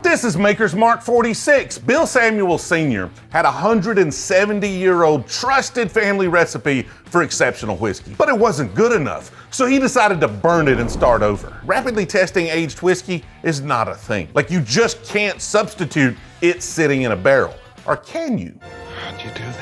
This is Maker's Mark 46. Bill Samuels Sr. had a 170-year-old trusted family recipe for exceptional whiskey, but it wasn't good enough, so he decided to burn it and start over. Rapidly testing aged whiskey is not a thing. Like, you just can't substitute it sitting in a barrel. Or can you? How'd you do this?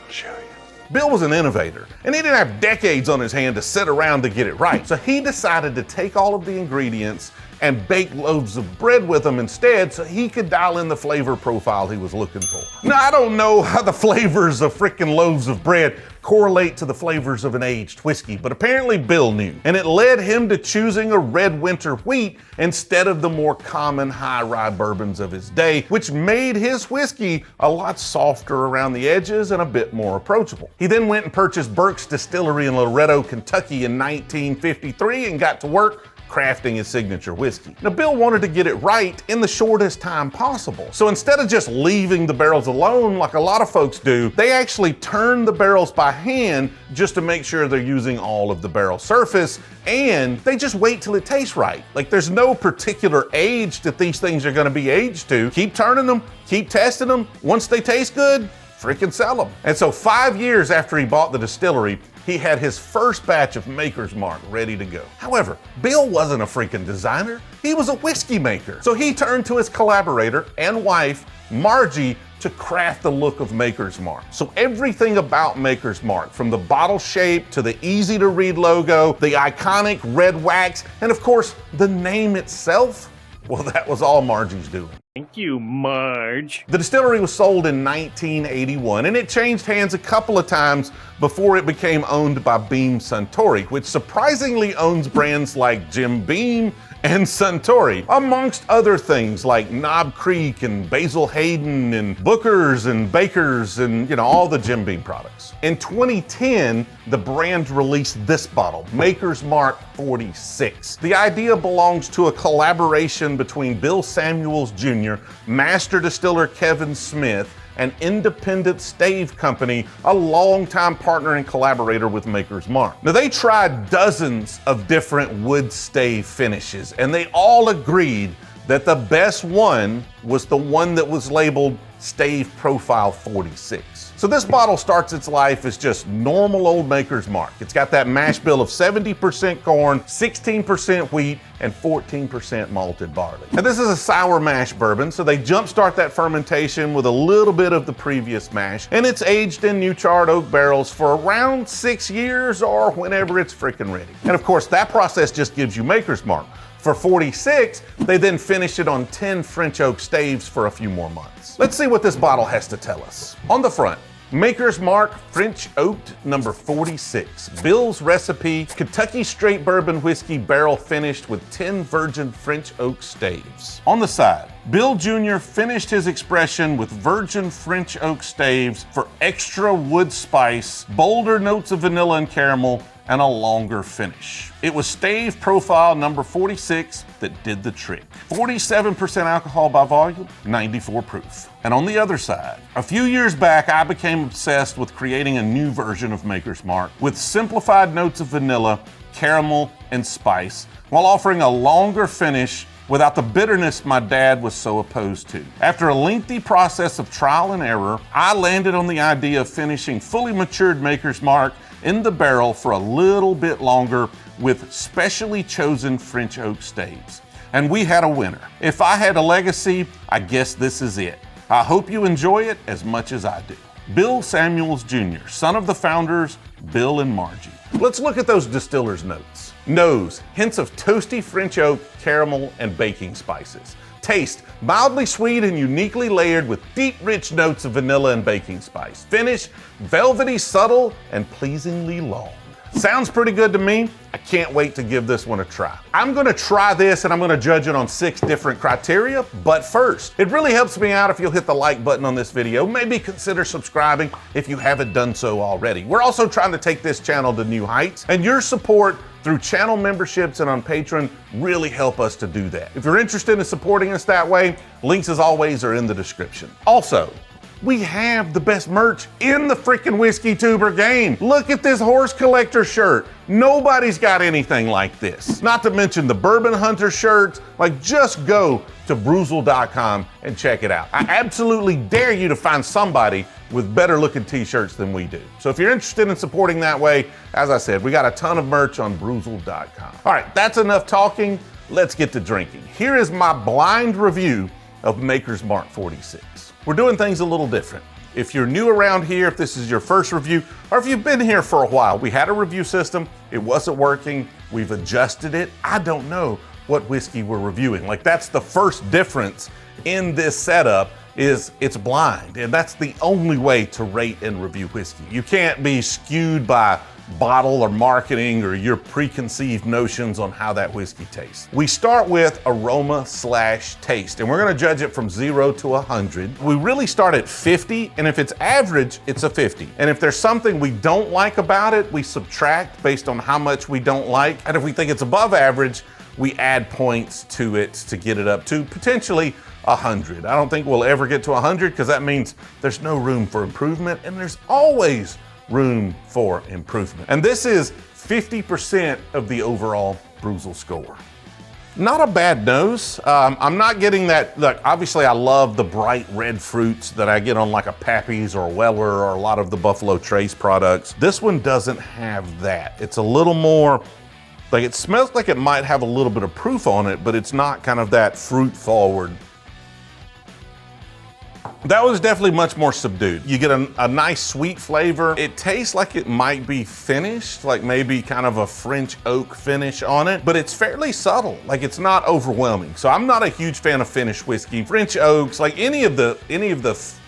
I'll show you. Bill was an innovator, and he didn't have decades on his hand to sit around to get it right. So he decided to take all of the ingredients and bake loaves of bread with them instead so he could dial in the flavor profile he was looking for. Now, I don't know how the flavors of frickin' loaves of bread correlate to the flavors of an aged whiskey, but apparently Bill knew, and it led him to choosing a red winter wheat instead of the more common high rye bourbons of his day, which made his whiskey a lot softer around the edges and a bit more approachable. He then went and purchased Burke's Distillery in Loretto, Kentucky in 1953 and got to work crafting his signature whiskey. Now, Bill wanted to get it right in the shortest time possible. So instead of just leaving the barrels alone like a lot of folks do, they actually turn the barrels by hand just to make sure they're using all of the barrel surface, and they just wait till it tastes right. Like, there's no particular age that these things are gonna be aged to. Keep turning them, keep testing them. Once they taste good, freaking sell them. And so 5 years after he bought the distillery, he had his first batch of Maker's Mark ready to go. However, Bill wasn't a freaking designer. He was a whiskey maker. So he turned to his collaborator and wife, Margie, to craft the look of Maker's Mark. So everything about Maker's Mark, from the bottle shape to the easy to read logo, the iconic red wax, and of course, the name itself, well, that was all Margie's doing. Thank you, Marge. The distillery was sold in 1981, and it changed hands a couple of times before it became owned by Beam Suntory, which surprisingly owns brands like Jim Beam and Suntory, amongst other things like Knob Creek and Basil Hayden and Booker's and Baker's and, all the Jim Beam products. In 2010, the brand released this bottle, Maker's Mark 46. The idea belongs to a collaboration between Bill Samuels Jr., master distiller Kevin Smith, an independent stave company, a longtime partner and collaborator with Maker's Mark. Now, they tried dozens of different wood stave finishes, and they all agreed that the best one was the one that was labeled Stave Profile 46. So this bottle starts its life as just normal old Maker's Mark. It's got that mash bill of 70% corn, 16% wheat, and 14% malted barley. Now, this is a sour mash bourbon, so they jumpstart that fermentation with a little bit of the previous mash, and it's aged in new charred oak barrels for around 6 years or whenever it's freaking ready. And of course, that process just gives you Maker's Mark. For 46, they then finish it on 10 French oak staves for a few more months. Let's see what this bottle has to tell us. On the front, Maker's Mark French Oaked number 46. Bill's recipe, Kentucky straight bourbon whiskey barrel finished with 10 virgin French oak staves. On the side, Bill Jr. finished his expression with virgin French oak staves for extra wood spice, bolder notes of vanilla and caramel, and a longer finish. It was stave profile number 46 that did the trick. 47% alcohol by volume, 94 proof. And on the other side, a few years back, I became obsessed with creating a new version of Maker's Mark with simplified notes of vanilla, caramel, and spice, while offering a longer finish without the bitterness my dad was so opposed to. After a lengthy process of trial and error, I landed on the idea of finishing fully matured Maker's Mark in the barrel for a little bit longer with specially chosen French oak staves. And we had a winner. If I had a legacy, I guess this is it. I hope you enjoy it as much as I do. Bill Samuels Jr., son of the founders, Bill and Margie. Let's look at those distiller's notes. Nose, hints of toasty French oak, caramel, and baking spices. Taste, mildly sweet and uniquely layered with deep, rich notes of vanilla and baking spice. Finish, velvety, subtle, and pleasingly long. Sounds pretty good to me. I can't wait to give this one a try. I'm gonna try this and I'm gonna judge it on 6 different criteria, but first, it really helps me out if you'll hit the like button on this video. Maybe consider subscribing if you haven't done so already. We're also trying to take this channel to new heights, and your support through channel memberships and on Patreon really help us to do that. If you're interested in supporting us that way, links as always are in the description. Also, we have the best merch in the freaking whiskey tuber game. Look at this horse collector shirt. Nobody's got anything like this. Not to mention the bourbon hunter shirts. Like, just go to Brewzle.com and check it out. I absolutely dare you to find somebody with better looking t-shirts than we do. So if you're interested in supporting that way, as I said, we got a ton of merch on Brewzle.com. All right, that's enough talking. Let's get to drinking. Here is my blind review of Maker's Mark 46. We're doing things a little different. If you're new around here, if this is your first review, or if you've been here for a while, we had a review system, it wasn't working, we've adjusted it. I don't know what whiskey we're reviewing. Like, that's the first difference in this setup, is it's blind, and that's the only way to rate and review whiskey. You can't be skewed by bottle or marketing or your preconceived notions on how that whiskey tastes. We start with aroma/taste, and we're gonna judge it from 0 to 100. We really start at 50, and if it's average, it's a 50. And if there's something we don't like about it, we subtract based on how much we don't like. And if we think it's above average, we add points to it to get it up to potentially 100. I don't think we'll ever get to 100 because that means there's no room for improvement, and there's always room for improvement. And this is 50% of the overall Brewzle score. Not a bad nose. I'm not getting that, like, obviously I love the bright red fruits that I get on like a Pappy's or a Weller or a lot of the Buffalo Trace products. This one doesn't have that. It's a little more, like, it smells like it might have a little bit of proof on it, but it's not kind of that fruit forward. That was definitely much more subdued. You get a nice sweet flavor. It tastes like it might be finished, like maybe kind of a French oak finish on it, but it's fairly subtle. Like, it's not overwhelming. So I'm not a huge fan of finished whiskey. French oaks, like any of the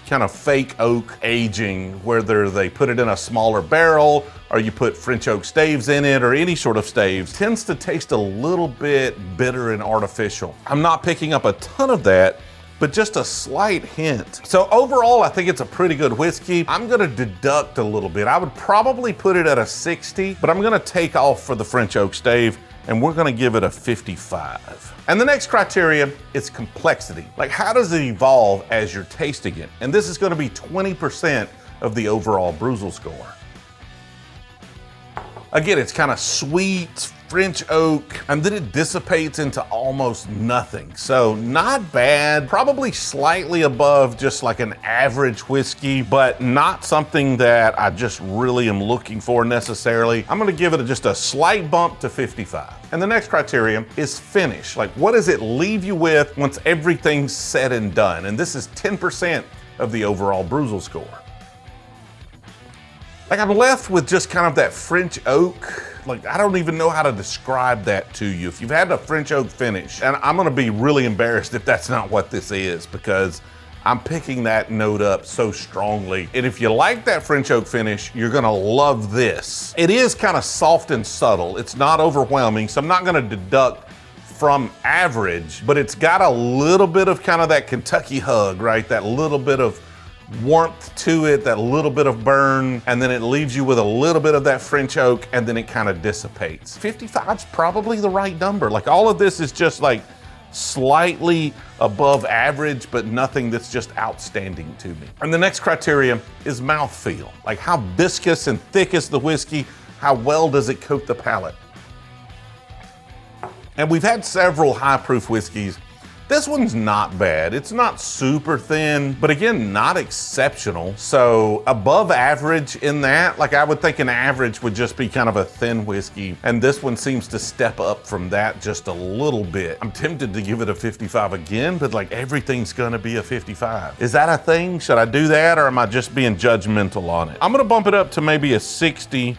kind of fake oak aging, whether they put it in a smaller barrel or you put French oak staves in it or any sort of staves, tends to taste a little bit bitter and artificial. I'm not picking up a ton of that, but just a slight hint. So overall, I think it's a pretty good whiskey. I'm gonna deduct a little bit. I would probably put it at a 60, but I'm gonna take off for the French oak stave, and we're gonna give it a 55. And the next criteria is complexity. Like, how does it evolve as you're tasting it? And this is gonna be 20% of the overall Brewzle score. Again, it's kind of sweet, French oak, and then it dissipates into almost nothing. So not bad, probably slightly above just like an average whiskey, but not something that I just really am looking for necessarily. I'm gonna give it just a slight bump to 55. And the next criterion is finish. Like, what does it leave you with once everything's said and done? And this is 10% of the overall Brewzle score. Like, I'm left with just kind of that French oak. Like, I don't even know how to describe that to you. If you've had a French oak finish, and I'm gonna be really embarrassed if that's not what this is, because I'm picking that note up so strongly. And if you like that French oak finish, you're gonna love this. It is kind of soft and subtle. It's not overwhelming, so I'm not gonna deduct from average, but it's got a little bit of kind of that Kentucky hug, right? That little bit of warmth to it, that little bit of burn, and then it leaves you with a little bit of that French oak, and then it kind of dissipates. 55's probably the right number. Like, all of this is just like slightly above average, but nothing that's just outstanding to me. And the next criteria is mouthfeel. Like, how viscous and thick is the whiskey? How well does it coat the palate? And we've had several high proof whiskeys. This one's not bad. It's not super thin, but again, not exceptional. So above average in that. Like, I would think an average would just be kind of a thin whiskey, and this one seems to step up from that just a little bit. I'm tempted to give it a 55 again, but like, everything's gonna be a 55. Is that a thing? Should I do that, or am I just being judgmental on it? I'm gonna bump it up to maybe a 60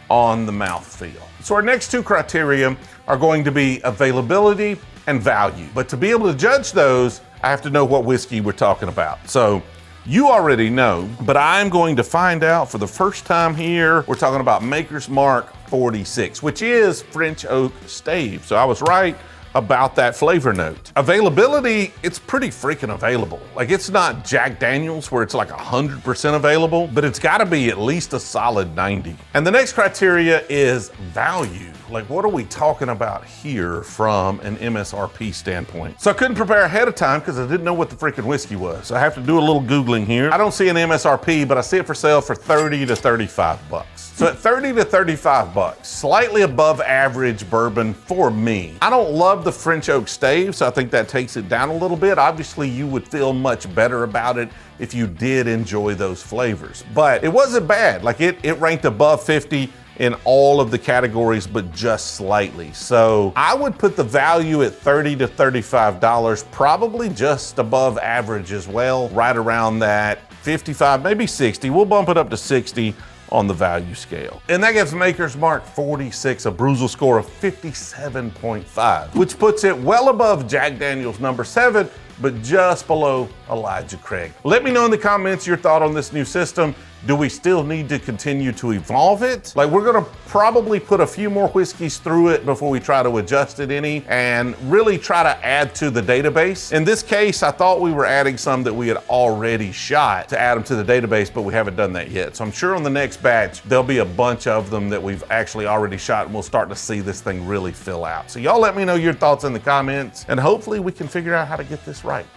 on the mouthfeel. So our next two criteria are going to be availability and value. But to be able to judge those, I have to know what whiskey we're talking about. So you already know, but I'm going to find out for the first time here. We're talking about Maker's Mark 46, which is French oak stave. So I was right about that flavor note. Availability, it's pretty freaking available. Like, it's not Jack Daniels where it's like 100% available, but it's gotta be at least a solid 90. And the next criteria is value. Like, what are we talking about here from an MSRP standpoint? So I couldn't prepare ahead of time because I didn't know what the freaking whiskey was. So I have to do a little Googling here. I don't see an MSRP, but I see it for sale for 30 to 35 bucks. So at 30 to 35 bucks, slightly above average bourbon for me. I don't love the French oak stave, so I think that takes it down a little bit. Obviously, you would feel much better about it if you did enjoy those flavors. But it wasn't bad. Like it ranked above 50 in all of the categories, but just slightly. So I would put the value at $30 to $35, probably just above average as well, right around that 55, maybe 60. We'll bump it up to 60 on the value scale. And that gives Maker's Mark 46 a Brewzle score of 57.5, which puts it well above Jack Daniel's number 7, but just below Elijah Craig. Let me know in the comments your thought on this new system. Do we still need to continue to evolve it? Like, we're gonna probably put a few more whiskeys through it before we try to adjust it any and really try to add to the database. In this case, I thought we were adding some that we had already shot to add them to the database, but we haven't done that yet. So I'm sure on the next batch, there'll be a bunch of them that we've actually already shot and we'll start to see this thing really fill out. So y'all let me know your thoughts in the comments and hopefully we can figure out how to get this right.